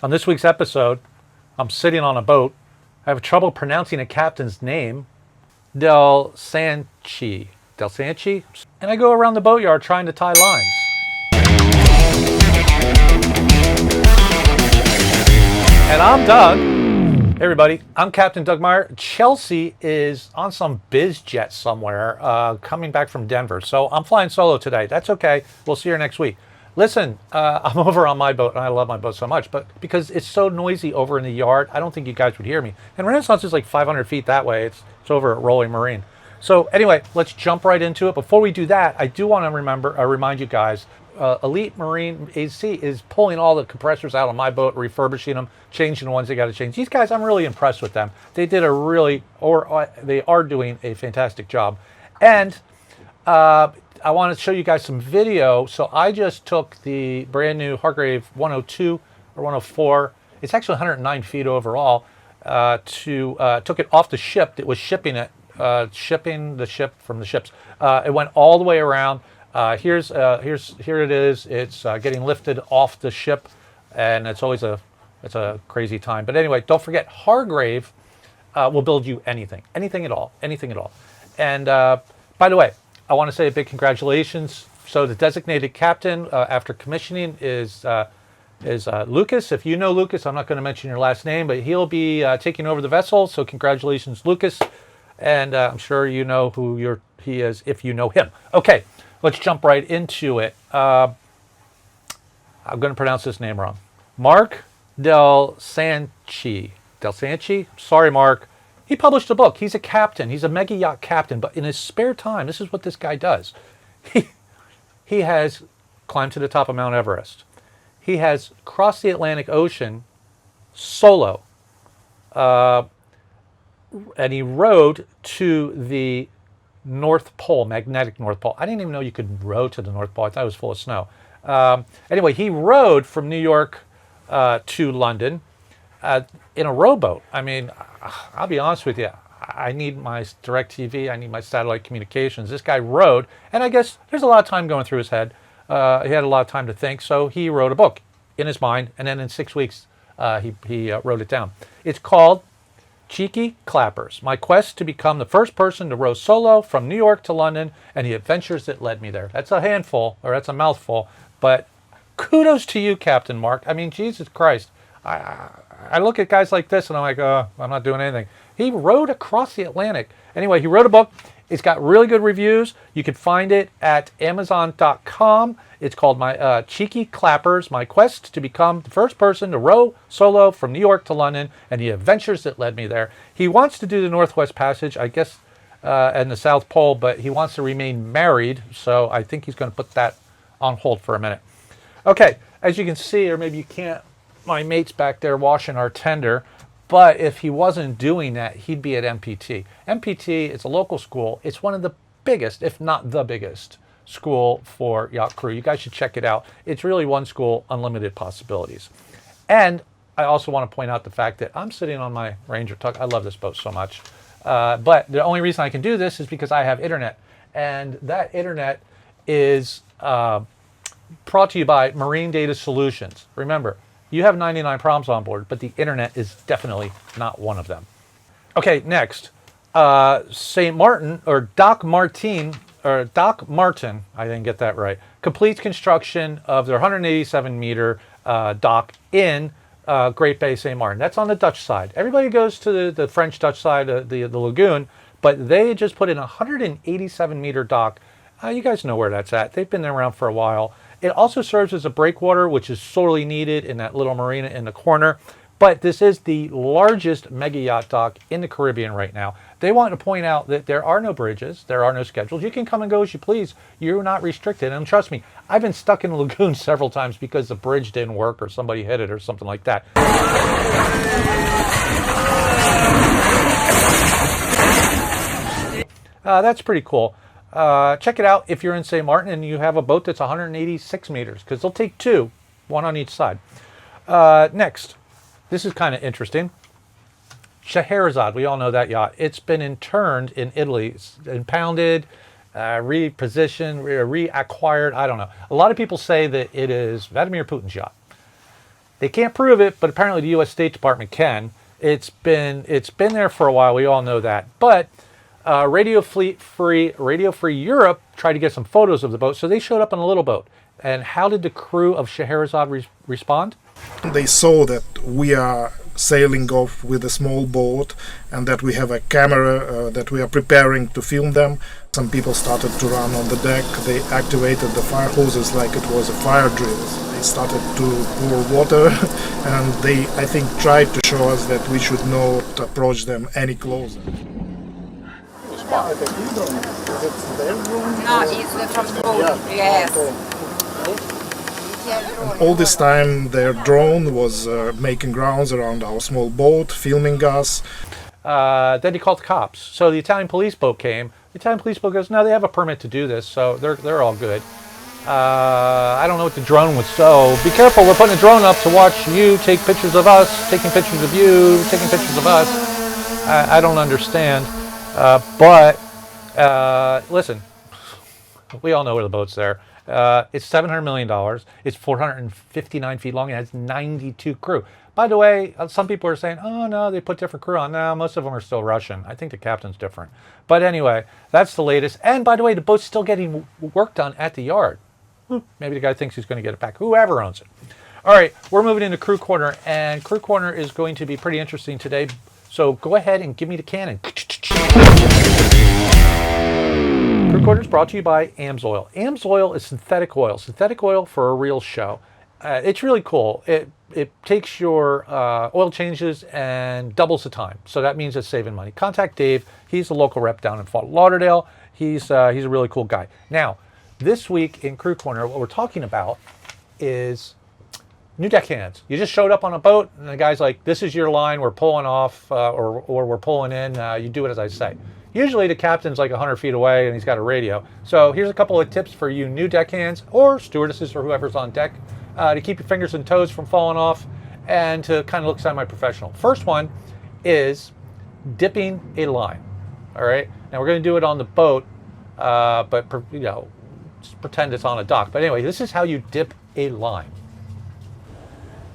On this week's episode, I'm sitting on a boat. I have trouble pronouncing a captain's name, Del Sanchi. Del Sanchi? And I go around the boatyard trying to tie lines. And I'm Doug. Hey everybody, I'm Captain Doug Meyer. Chelsea is on some biz jet somewhere, coming back from Denver. So I'm flying solo today. That's okay. We'll see her next week. Listen, I'm over on my boat, and I love my boat so much, but because it's so noisy over in the yard, I don't think you guys would hear me. And Renaissance is like 500 feet that way. It's over at Rolling Marine. So anyway, let's jump right into it. Before we do that, I do want to remind you guys, Elite Marine AC is pulling all the compressors out of my boat, refurbishing them, changing the ones they got to change. These guys, I'm really impressed with them. They did they are doing a fantastic job. And I want to show you guys some video. So I just took the brand new Hargrave 102 or 104. It's actually 109 feet overall. Took it off the ship that was shipping it, shipping the ship from the ships. It went all the way around. Here it is. It's getting lifted off the ship, and it's a crazy time. But anyway, don't forget, Hargrave will build you anything at all. And by the way, I want to say a big congratulations. So the designated captain after commissioning is Lucas. If you know Lucas, I'm not going to mention your last name, but he'll be taking over the vessel. So congratulations, Lucas. And I'm sure you know who he is if you know him. Okay, let's jump right into it. I'm going to pronounce this name wrong. Mark Del Sanchi. Del Sanchi? Sorry, Mark. He published a book. He's a captain. He's a mega yacht captain. But in his spare time, this is what this guy does. He has climbed to the top of Mount Everest. He has crossed the Atlantic Ocean solo. And he rowed to the North Pole, magnetic North Pole. I didn't even know you could row to the North Pole. I thought it was full of snow. Anyway, he rowed from New York to London in a rowboat. I mean, I'll be honest with you. I need my direct TV. I need my satellite communications. This guy rowed, and I guess there's a lot of time going through his head. He had a lot of time to think, so he wrote a book in his mind, and then in 6 weeks, he wrote it down. It's called Cheeky Clappers, my quest to become the first person to row solo from New York to London and the adventures that led me there. That's a handful, or that's a mouthful, but kudos to you, Captain Mark. I mean, Jesus Christ. I look at guys like this and I'm like, I'm not doing anything. He rowed across the Atlantic. Anyway, he wrote a book. It's got really good reviews. You can find it at Amazon.com. It's called My Cheeky Clappers, My Quest to Become the First Person to Row Solo from New York to London and the Adventures that Led Me There. He wants to do the Northwest Passage, I guess, and the South Pole, but he wants to remain married, so I think he's going to put that on hold for a minute. Okay, as you can see, or maybe you can't, my mate's back there washing our tender. But if he wasn't doing that, he'd be at MPT. MPT is a local school. It's one of the biggest, if not the biggest, school for yacht crew. You guys should check it out. It's really one school, unlimited possibilities. And I also want to point out the fact that I'm sitting on my Ranger Tug. I love this boat so much. But the only reason I can do this is because I have internet. And that internet is brought to you by Marine Data Solutions. Remember, you have 99 problems on board, but the internet is definitely not one of them. Okay, next. St. Martin, or Doc Martin, I didn't get that right, completes construction of their 187-meter dock in Great Bay St. Martin. That's on the Dutch side. Everybody goes to the French-Dutch side of the lagoon, but they just put in a 187-meter dock. You guys know where that's at. They've been around for a while. It also serves as a breakwater, which is sorely needed in that little marina in the corner. But this is the largest mega yacht dock in the Caribbean right now. They want to point out that there are no bridges, there are no schedules. You can come and go as you please. You're not restricted. And trust me, I've been stuck in the lagoon several times because the bridge didn't work or somebody hit it or something like that. That's pretty cool. Check it out if you're in St. Martin and you have a boat that's 186 meters, because they'll take two, one on each side. Next, this is kind of interesting. Scheherazade, we all know that yacht. It's been interned in Italy, it's impounded, repositioned, reacquired, I don't know. A lot of people say that it is Vladimir Putin's yacht. They can't prove it, but apparently the U.S. State Department can. It's been there for a while. We all know that. But Radio Free Europe tried to get some photos of the boat, so they showed up in a little boat. And how did the crew of Scheherazade respond? They saw that we are sailing off with a small boat and that we have a camera that we are preparing to film them. Some people started to run on the deck. They activated the fire hoses like it was a fire drill. They started to pour water and they, I think, tried to show us that we should not approach them any closer. No, it's from the boat, yes. All this time their drone was making rounds around our small boat, filming us. Then he called the cops. So the Italian police boat came. The Italian police boat goes, no, they have a permit to do this, so they're all good. I don't know what the drone was. So be careful, we're putting a drone up to watch you take pictures of us, taking pictures of you, taking pictures of us. I don't understand. But listen, we all know where the boat's there. It's $700 million. It's 459 feet long. It has 92 crew. By the way, some people are saying, oh, no, they put different crew on. No, most of them are still Russian. I think the captain's different. But anyway, that's the latest. And by the way, the boat's still getting work done at the yard. Maybe the guy thinks he's going to get it back. Whoever owns it. All right, we're moving into Crew Corner. And Crew Corner is going to be pretty interesting today. So go ahead and give me the cannon. Crew Corner is brought to you by AMSOIL. AMSOIL is synthetic oil for a real show. It's really cool. It takes your oil changes and doubles the time. So that means it's saving money. Contact Dave. He's a local rep down in Fort Lauderdale. He's a really cool guy. Now, this week in Crew Corner, what we're talking about is new deckhands. You just showed up on a boat and the guy's like, this is your line, we're pulling off or we're pulling in. You do it as I say. Usually the captain's like 100 feet away and he's got a radio. So here's a couple of tips for you new deckhands or stewardesses or whoever's on deck to keep your fingers and toes from falling off and to kind of look semi-professional. First one is dipping a line. All right. Now we're going to do it on the boat, but just pretend it's on a dock. But anyway, this is how you dip a line.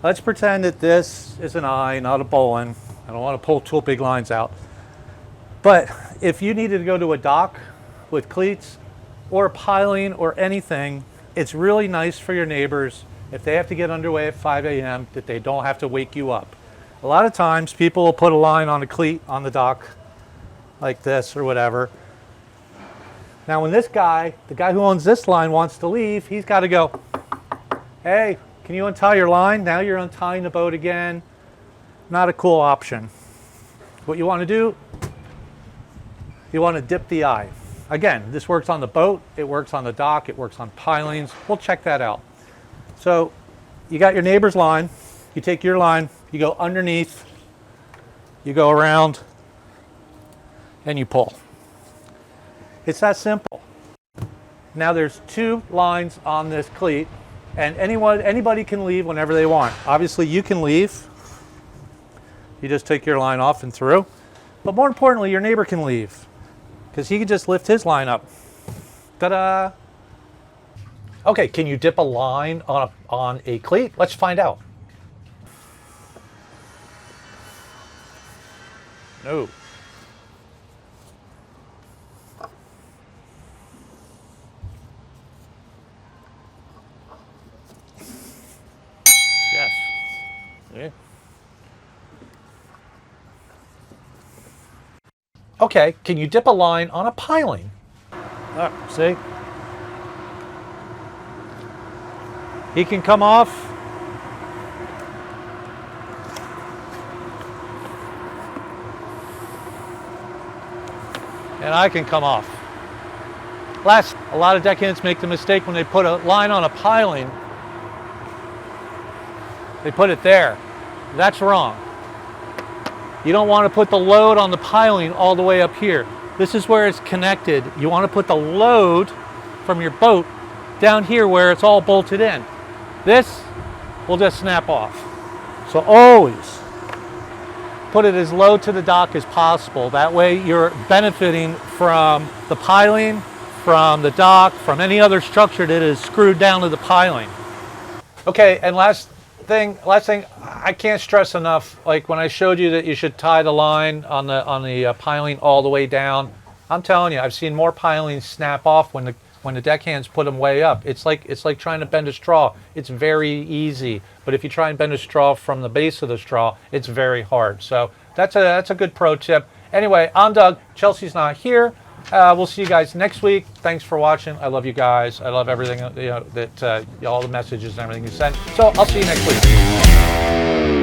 Let's pretend that this is an eye, not a bowline. I don't want to pull two big lines out. But if you needed to go to a dock with cleats or piling or anything, it's really nice for your neighbors if they have to get underway at 5 a.m. that they don't have to wake you up. A lot of times people will put a line on a cleat on the dock like this or whatever. Now when this guy, the guy who owns this line wants to leave, he's got to go, hey, can you untie your line? Now you're untying the boat again. Not a cool option. What you want to do, you want to dip the eye. Again, this works on the boat, it works on the dock, it works on pilings. We'll check that out. So you got your neighbor's line, you take your line, you go underneath, you go around, and you pull. It's that simple. Now there's two lines on this cleat, and anybody can leave whenever they want. Obviously you can leave. You just take your line off and through. But more importantly, your neighbor can leave, because he can just lift his line up. Ta-da! Okay, can you dip a line on a cleat? Let's find out. No. Yes. Yeah. Okay, can you dip a line on a piling? Oh, see? He can come off. And I can come off. A lot of deckhands make the mistake when they put a line on a piling. They put it there. That's wrong. You don't want to put the load on the piling all the way up here. This is where it's connected. You want to put the load from your boat down here where it's all bolted in. This will just snap off. So always put it as low to the dock as possible. That way you're benefiting from the piling, from the dock, from any other structure that is screwed down to the piling. Okay, and last last thing, I can't stress enough. Like when I showed you that you should tie the line on the piling all the way down, I'm telling you, I've seen more pilings snap off when the deckhands put them way up. It's like trying to bend a straw. It's very easy, but if you try and bend a straw from the base of the straw, it's very hard. So that's a good pro tip. Anyway, I'm Doug. Chelsea's not here. We'll see you guys next week. Thanks for watching. I love you guys. I love everything, that all the messages and everything you sent. So I'll see you next week.